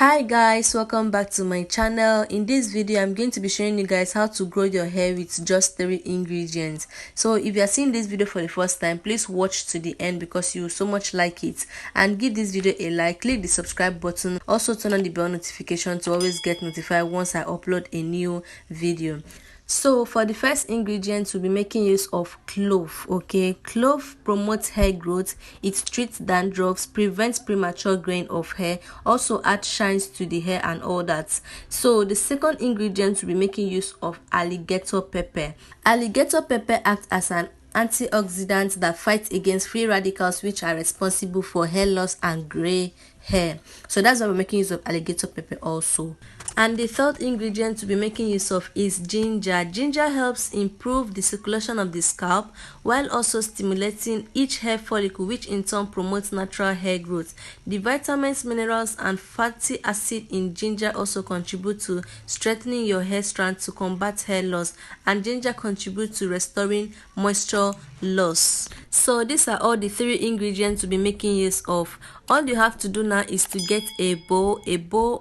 Hi guys, welcome back to my channel. In this video I'm going to be showing you guys how to grow your hair with just 3 ingredients. So if you are seeing this video for the first time, please watch to the end because you so much like it, and give this video a like, click the subscribe button, also turn on the bell notification to always get notified once I upload a new video. So for the first ingredient, we'll be making use of clove. Okay, clove promotes hair growth, it treats dandruffs, prevents premature graying of hair, also adds shines to the hair and all that. So the second ingredient, we'll be making use of alligator pepper. Alligator pepper acts as an antioxidant that fights against free radicals, which are responsible for hair loss and gray hair. So that's why we're making use of alligator pepper also. And the third ingredient to be making use of is ginger. Ginger helps improve the circulation of the scalp while also stimulating each hair follicle, which in turn promotes natural hair growth. The vitamins, minerals and fatty acid in ginger also contribute to strengthening your hair strands to combat hair loss, and ginger contributes to restoring moisture loss. So these are all the 3 ingredients to be making use of. All you have to do now is to get a bowl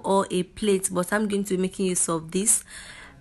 or a plate, but I'm going to be making use of this.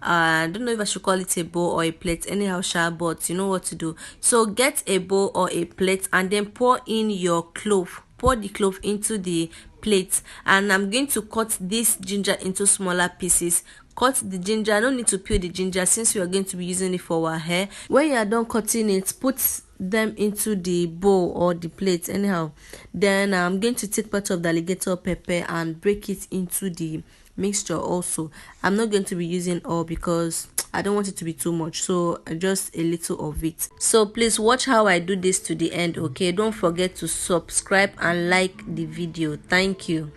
I don't know if I should call it a bowl or a plate, anyhow but you know what to do. So get a bowl or a plate and then pour in your clove. Pour the clove into the plate, and I'm going to cut this ginger into smaller pieces. Cut the ginger, I don't need to peel the ginger since we are going to be using it for our hair. When you are done cutting it, put them into the bowl or the plate anyhow. Then I'm going to take part of the alligator pepper and break it into the mixture also. I'm not going to be using all because I don't want it to be too much, so just a little of it. So please watch how I do this to the end. Okay, don't forget to subscribe and like the video. Thank you.